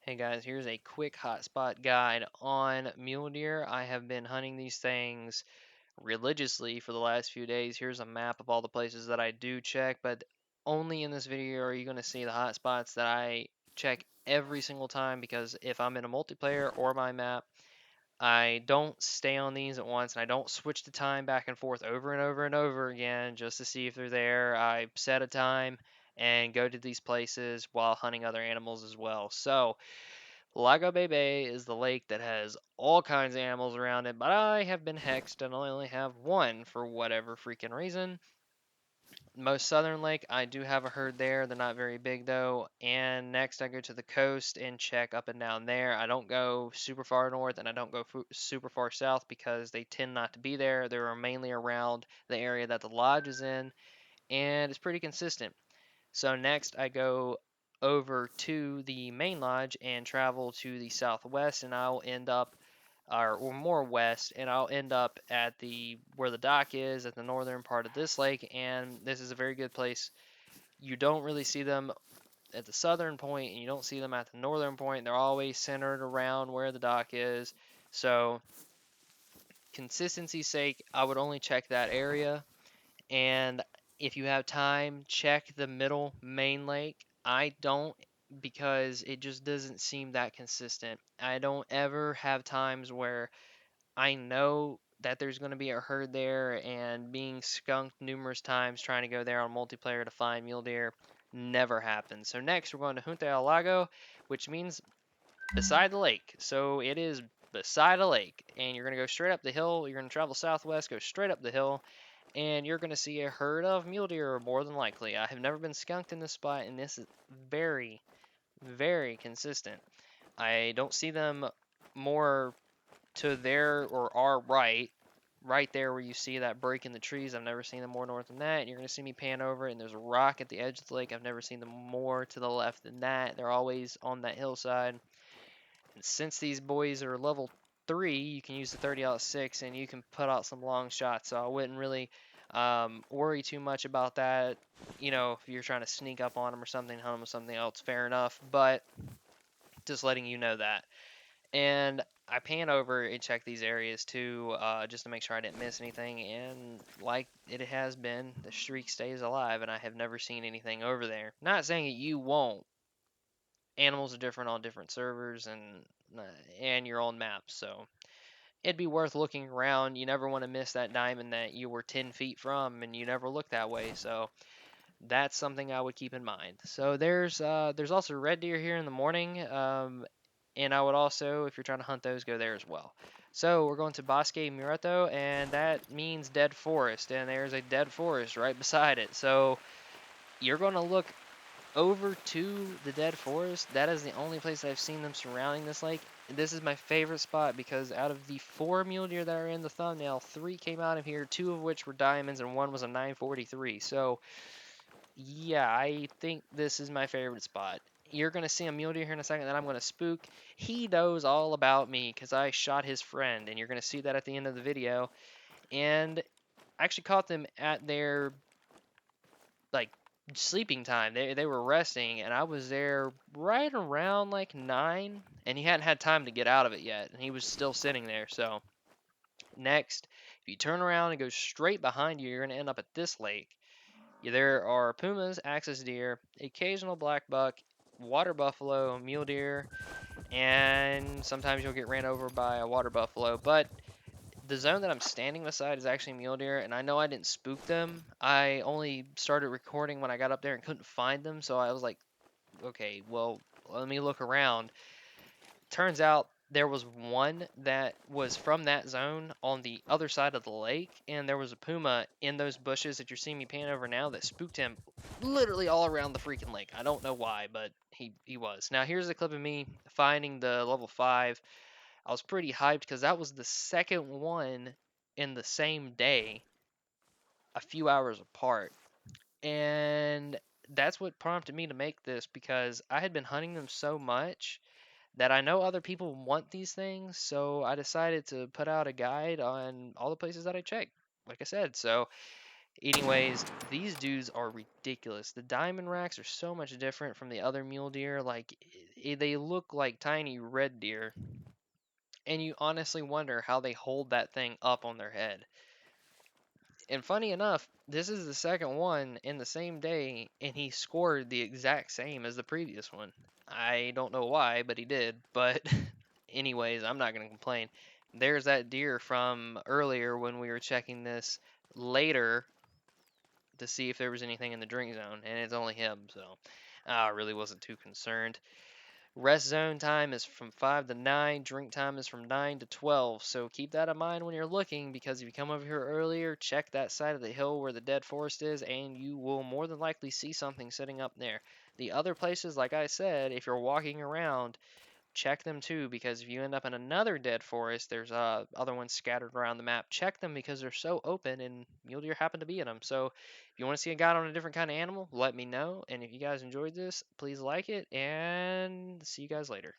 Hey guys, here's a quick hotspot guide on mule deer. I have been hunting these things religiously for the last few days. Here's a map of all the places that I do check, but only in this video are you going to see the hotspots that I check every single time, because if I'm in a multiplayer or my map, I don't stay on these at once and I don't switch the time back and forth over and over and over again just to see if they're there. I set a time and go to these places while hunting other animals as well. So, Lago Bebe is the lake that has all kinds of animals around it, but I have been hexed and I only have one for whatever freaking reason. Most southern lake, I do have a herd there. They're not very big though. And next, I go to the coast and check up and down there. I don't go super far north and I don't go super far south because they tend not to be there. They're mainly around the area that the lodge is in, and it's pretty consistent. So next I go over to the main lodge and travel to the southwest, and I'll end up, or more west, and I'll end up at the where the dock is at the northern part of this lake. And this is a very good place. You don't really see them at the southern point, and you don't see them at the northern point. They're always centered around where the dock is. So consistency's sake, I would only check that area. And if you have time, check the middle main lake. I don't, because it just doesn't seem that consistent. I don't ever have times where I know that there's going to be a herd there, and being skunked numerous times trying to go there on multiplayer to find mule deer never happens. So next we're going to Junta al Lago, which means beside the lake. So it is beside a lake, and you're going to go straight up the hill. You're going to travel southwest, go straight up the hill, and you're going to see a herd of mule deer more than likely. I have never been skunked in this spot, and this is very, very consistent. I don't see them more to their or our right there where you see that break in the trees. I've never seen them more north than that. And you're going to see me pan over, and there's a rock at the edge of the lake. I've never seen them more to the left than that. They're always on that hillside. And since these boys are level 3, you can use the 30-06 and you can put out some long shots. So I wouldn't really worry too much about that. You know, if you're trying to sneak up on them or something, hunt them with something else, fair enough. But just letting you know that. And I pan over and check these areas too, just to make sure I didn't miss anything. And like it has been, the streak stays alive, and I have never seen anything over there. Not saying that you won't. Animals are different on different servers and your own maps, so it'd be worth looking around. You never want to miss that diamond that you were 10 feet from, and you never look that way. So that's something I would keep in mind. So there's also red deer here in the morning, and I would also, if you're trying to hunt those, go there as well. So we're going to Bosque Muerto, and that means dead forest, and there's a dead forest right beside it. So you're going to look over to the dead forest. That is the only place I've seen them surrounding this lake. This is my favorite spot because out of the 4 mule deer that are in the thumbnail, 3 came out of here, 2 of which were diamonds and 1 was a 943. So yeah, I think this is my favorite spot. You're going to see a mule deer here in a second that I'm going to spook. He knows all about me because I shot his friend, and you're going to see that at the end of the video. And I actually caught them at their like sleeping time. They were resting, and I was there right around like 9, and he hadn't had time to get out of it yet, and he was still sitting there. So next, if you turn around and go straight behind you, you're going to end up at this lake. There are pumas, axis deer, occasional black buck, water buffalo, mule deer, and sometimes you'll get ran over by a water buffalo. But the zone that I'm standing beside is actually mule deer, and I know I didn't spook them. I only started recording when I got up there and couldn't find them, so I was like, okay, well, let me look around. Turns out there was one that was from that zone on the other side of the lake, and there was a puma in those bushes that you're seeing me pan over now that spooked him literally all around the freaking lake. I don't know why, but he was. Now here's a clip of me finding the level 5. I was pretty hyped because that was the second one in the same day, a few hours apart. And that's what prompted me to make this, because I had been hunting them so much that I know other people want these things. So I decided to put out a guide on all the places that I checked, like I said. So anyways, these dudes are ridiculous. The diamond racks are so much different from the other mule deer. Like, they look like tiny red deer, and you honestly wonder how they hold that thing up on their head. And funny enough, this is the second one in the same day, and he scored the exact same as the previous one. I don't know why, but he did. But, anyways, I'm not going to complain. There's that deer from earlier when we were checking this later to see if there was anything in the drink zone, and it's only him, so I really wasn't too concerned. Rest zone time is from 5 to 9. Drink time is from 9 to 12. So keep that in mind when you're looking, because if you come over here earlier, check that side of the hill where the dead forest is, and you will more than likely see something sitting up there. The other places, like I said, if you're walking around, check them too, because if you end up in another dead forest, there's other ones scattered around the map. Check them because they're so open, and mule deer happen to be in them. So if you want to see a guide on a different kind of animal, let me know. And if you guys enjoyed this, please like it, and see you guys later.